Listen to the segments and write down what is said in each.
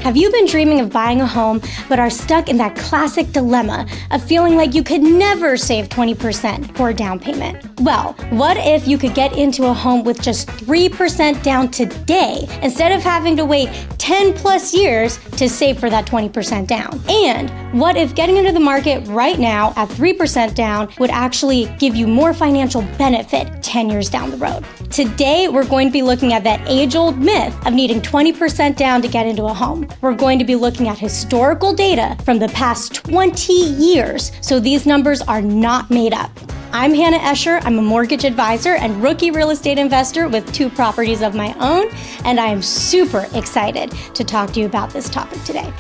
Have you been dreaming of buying a home but are stuck in that classic dilemma of feeling like you could never save 20% for a down payment? Well, what if you could get into a home with just 3% down today instead of having to wait 10 plus years to save for that 20% down? And what if getting into the market right now at 3% down would actually give you more financial benefit 10 years down the road? Today, we're going to be looking at that age-old myth of needing 20% down to get into a home. We're going to be looking at historical data from the past 20 years, so these numbers are not made up. I'm Hannah Escher. I'm a mortgage advisor and rookie real estate investor with 2 properties of my own, and I am super excited to talk to you about this topic today.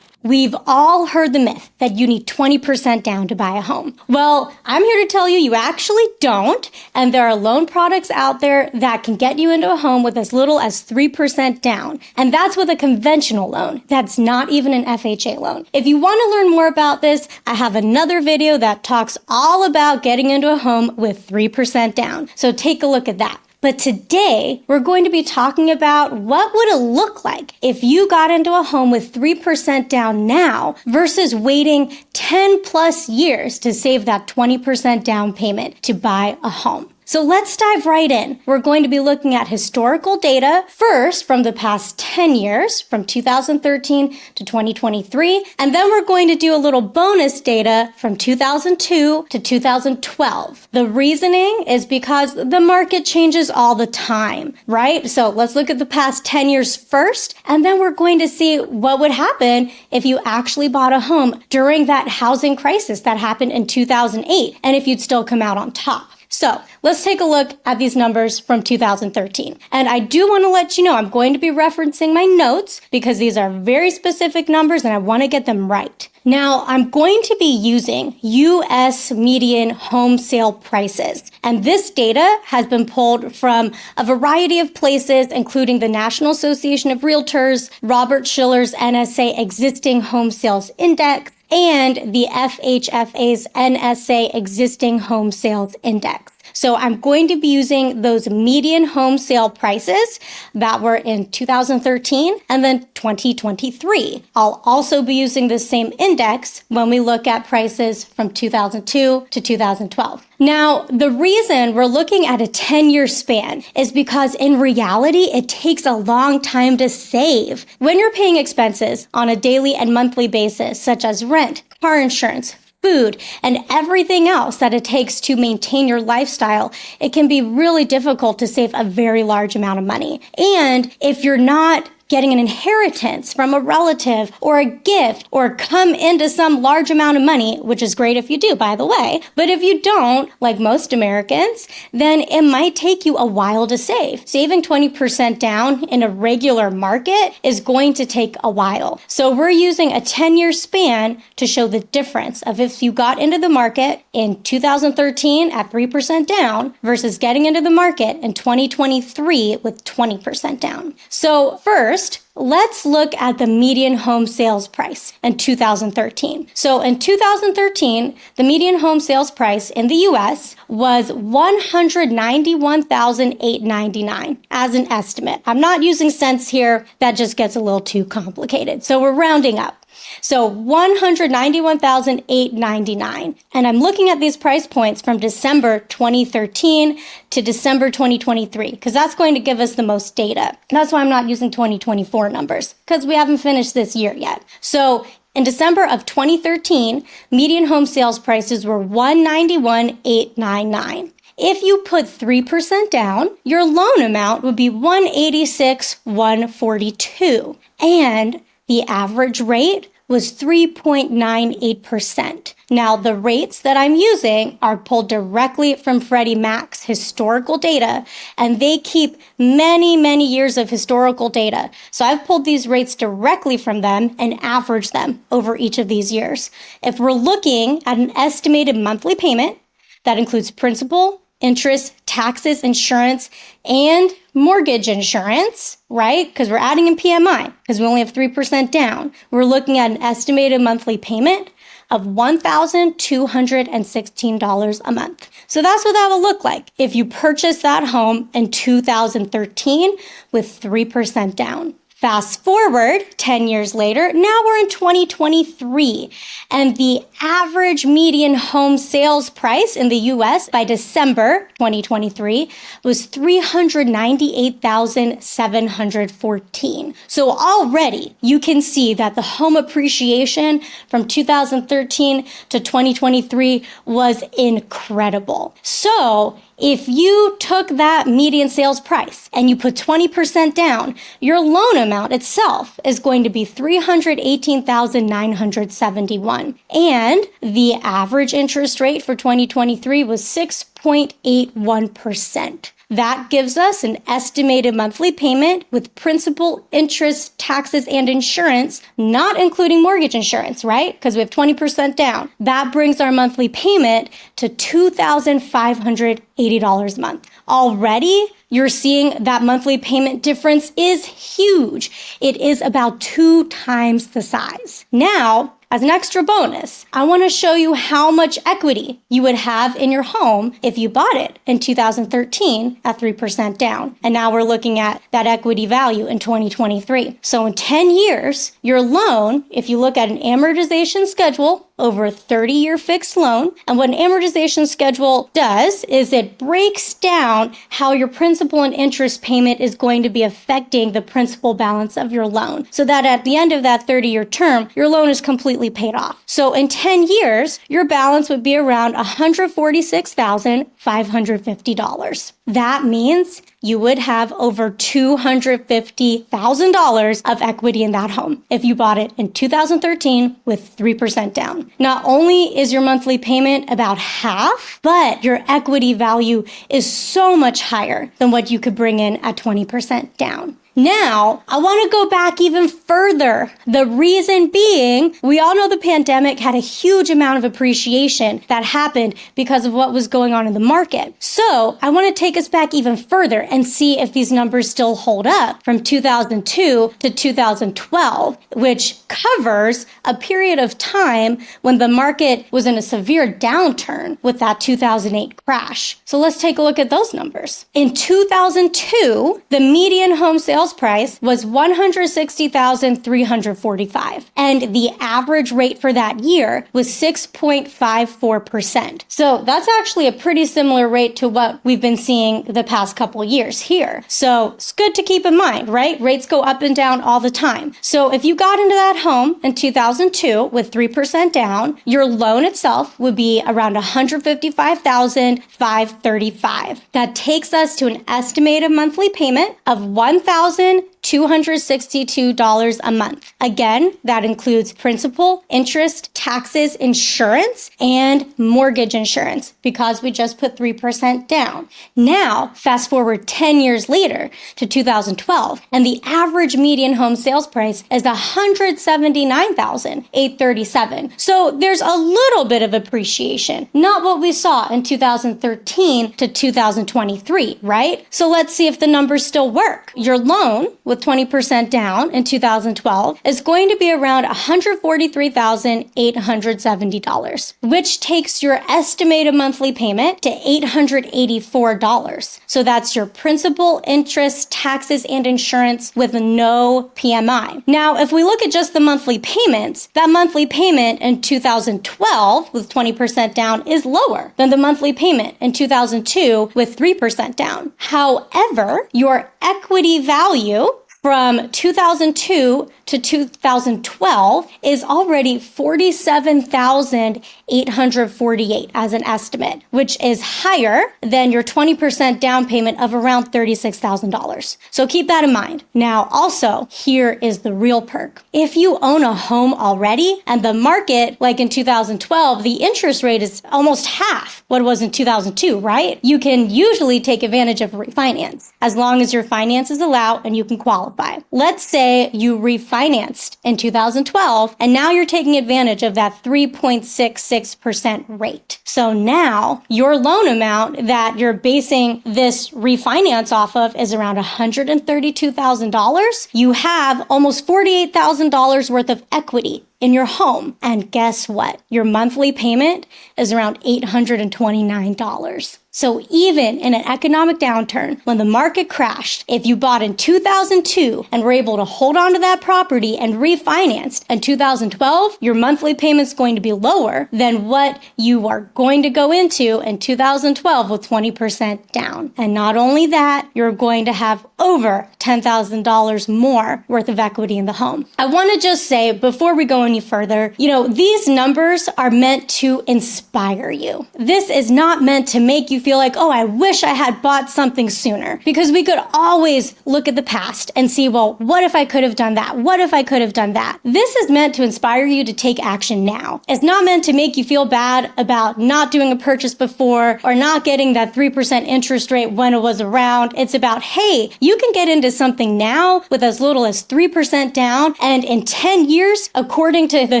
We've all heard the myth that you need 20% down to buy a home. Well, I'm here to tell you you actually don't, and there are loan products out there that can get you into a home with as little as 3% down. And that's with a conventional loan. That's not even an FHA loan. If you want to learn more about this, I have another video that talks all about getting into a home with 3% down. So take a look at that. But today, we're going to be talking about what would it look like if you got into a home with 3% down now versus waiting 10 plus years to save that 20% down payment to buy a home. So let's dive right in. We're going to be looking at historical data first from the past 10 years, from 2013 to 2023, and then we're going to do a little bonus data from 2002 to 2012. The reasoning is because the market changes all the time, right? So let's look at the past 10 years first, and then we're going to see what would happen if you actually bought a home during that housing crisis that happened in 2008, and if you'd still come out on top. So let's take a look at these numbers from 2013. And I do want to let you know I'm going to be referencing my notes because these are very specific numbers and I want to get them right. Now, I'm going to be using U.S. median home sale prices. And this data has been pulled from a variety of places, including the National Association of Realtors, Robert Shiller's NSA Existing Home Sales Index, and the FHFA's NSA Existing Home Sales Index. So I'm going to be using those median home sale prices that were in 2013 and then 2023. I'll also be using the same index when we look at prices from 2002 to 2012. Now, the reason we're looking at a 10-year span is because in reality, it takes a long time to save. When you're paying expenses on a daily and monthly basis, such as rent, car insurance, food, and everything else that it takes to maintain your lifestyle, it can be really difficult to save a very large amount of money. And if you're not getting an inheritance from a relative or a gift or come into some large amount of money, which is great if you do, by the way. But if you don't, like most Americans, then it might take you a while to save. Saving 20% down in a regular market is going to take a while. So we're using a 10-year span to show the difference of if you got into the market in 2013 at 3% down versus getting into the market in 2023 with 20% down. So first, let's look at the median home sales price in 2013. So in 2013, the median home sales price in the U.S. was $191,899 as an estimate. I'm not using cents here. That just gets a little too complicated. So we're rounding up. So $191,899. And I'm looking at these price points from December 2013 to December 2023, because that's going to give us the most data. That's why I'm not using 2024 numbers, because we haven't finished this year yet. So in December of 2013, median home sales prices were $191,899. If you put 3% down, your loan amount would be $186,142. And the average rate was 3.98%. Now, the rates that I'm using are pulled directly from Freddie Mac's historical data, and they keep many, many years of historical data. So I've pulled these rates directly from them and averaged them over each of these years. If we're looking at an estimated monthly payment that includes principal, interest, taxes, insurance, and mortgage insurance, right? Because we're adding in PMI because we only have 3% down. We're looking at an estimated monthly payment of $1,216 a month. So that's what that will look like if you purchase that home in 2013 with 3% down. Fast forward 10 years later, now we're in 2023, and the average median home sales price in the US by December 2023 was $398,714. So already you can see that the home appreciation from 2013 to 2023 was incredible. So if you took that median sales price and you put 20% down, your loan amount itself is going to be $318,971. And the average interest rate for 2023 was 6.81%. That gives us an estimated monthly payment with principal, interest, taxes, and insurance, not including mortgage insurance, right? Because we have 20% down. That brings our monthly payment to $2,580 a month. Already, you're seeing that monthly payment difference is huge. It is about 2 times the size. Now, as an extra bonus, I want to show you how much equity you would have in your home if you bought it in 2013 at 3% down. And now we're looking at that equity value in 2023. So in 10 years, your loan, if you look at an amortization schedule over a 30-year fixed loan, and what an amortization schedule does is it breaks down how your principal and interest payment is going to be affecting the principal balance of your loan, so that at the end of that 30-year term, your loan is completely paid off. So in 10 years, your balance would be around $146,550. That means you would have over $250,000 of equity in that home if you bought it in 2013 with 3% down. Not only is your monthly payment about half, but your equity value is so much higher than what you could bring in at 20% down. Now, I want to go back even further. The reason being, we all know the pandemic had a huge amount of appreciation that happened because of what was going on in the market. So I want to take us back even further and see if these numbers still hold up from 2002 to 2012, which covers a period of time when the market was in a severe downturn with that 2008 crash. So let's take a look at those numbers. In 2002, the median home sales price was $160,345, and the average rate for that year was 6.54%. So that's actually a pretty similar rate to what we've been seeing the past couple years here. So it's good to keep in mind, right? Rates go up and down all the time. So if you got into that home in 2002 with 3% down, your loan itself would be around $155,535. That takes us to an estimated monthly payment of $1,262 a month. Again, that includes principal, interest, taxes, insurance, and mortgage insurance because we just put 3% down. Now, fast forward 10 years later to 2012, and the average median home sales price is $179,837. So there's a little bit of appreciation, not what we saw in 2013 to 2023, right? So let's see if the numbers still work. Your loan with 20% down in 2012 is going to be around $143,870, which takes your estimated monthly payment to $884. So that's your principal, interest, taxes, and insurance with no PMI. Now, if we look at just the monthly payments, that monthly payment in 2012 with 20% down is lower than the monthly payment in 2002 with 3% down. However, your equity value from 2002 to 2012 is already $47,848 as an estimate, which is higher than your 20% down payment of around $36,000. So keep that in mind. Now, also, here is the real perk. If you own a home already and the market, like in 2012, the interest rate is almost half what it was in 2002, right? You can usually take advantage of a refinance as long as your finances allow and you can qualify. Let's say you refinanced in 2012 and now you're taking advantage of that 3.66% rate. So now your loan amount that you're basing this refinance off of is around $132,000. You have almost $48,000 worth of equity in your home. And guess what? Your monthly payment is around $829. So even in an economic downturn, when the market crashed, if you bought in 2002 and were able to hold on to that property and refinanced in 2012, your monthly payment's going to be lower than what you are going to go into in 2012 with 20% down. And not only that, you're going to have over $10,000 more worth of equity in the home. I want to just say, before we go any further, these numbers are meant to inspire you. This is not meant to make you feel like, oh, I wish I had bought something sooner. Because we could always look at the past and see, well, what if I could have done that? What if I could have done that? This is meant to inspire you to take action now. It's not meant to make you feel bad about not doing a purchase before or not getting that 3% interest rate when it was around. It's about, hey, you can get into something now with as little as 3% down, and in 10 years, according to the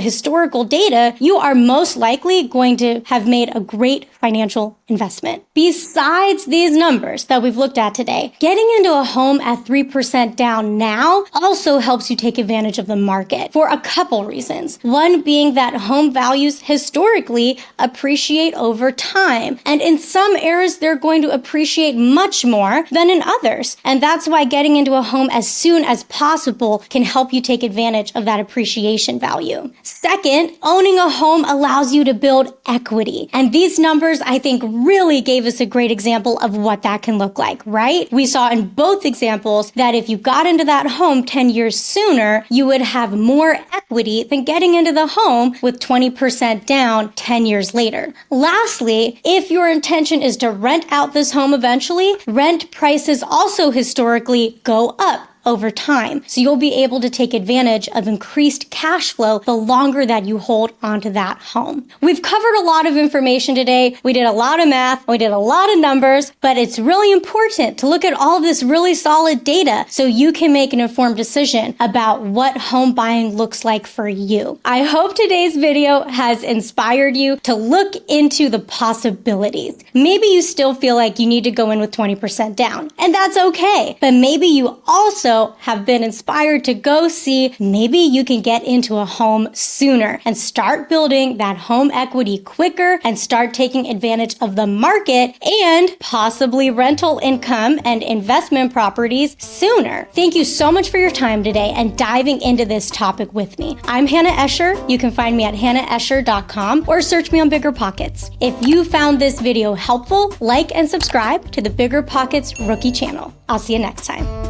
historical data, you are most likely going to have made a great financial investment. Besides these numbers that we've looked at today, getting into a home at 3% down now also helps you take advantage of the market for a couple reasons. One being that home values historically appreciate over time. And in some areas, they're going to appreciate much more than in others. And that's why getting into a home as soon as possible can help you take advantage of that appreciation value. Second, owning a home allows you to build equity. And these numbers, I think, really gave us a great example of what that can look like, right? We saw in both examples that if you got into that home 10 years sooner, you would have more equity than getting into the home with 20% down 10 years later. Lastly, if your intention is to rent out this home eventually, rent prices also historically go up over time. So you'll be able to take advantage of increased cash flow the longer that you hold onto that home. We've covered a lot of information today. We did a lot of math. We did a lot of numbers, but it's really important to look at all of this really solid data so you can make an informed decision about what home buying looks like for you. I hope today's video has inspired you to look into the possibilities. Maybe you still feel like you need to go in with 20% down, and that's okay. But maybe you also have been inspired to go see maybe you can get into a home sooner and start building that home equity quicker and start taking advantage of the market and possibly rental income and investment properties sooner. Thank you so much for your time today and diving into this topic with me. I'm Hannah Escher. You can find me at hannahescher.com or search me on BiggerPockets. If you found this video helpful, like and subscribe to the BiggerPockets Rookie channel. I'll see you next time.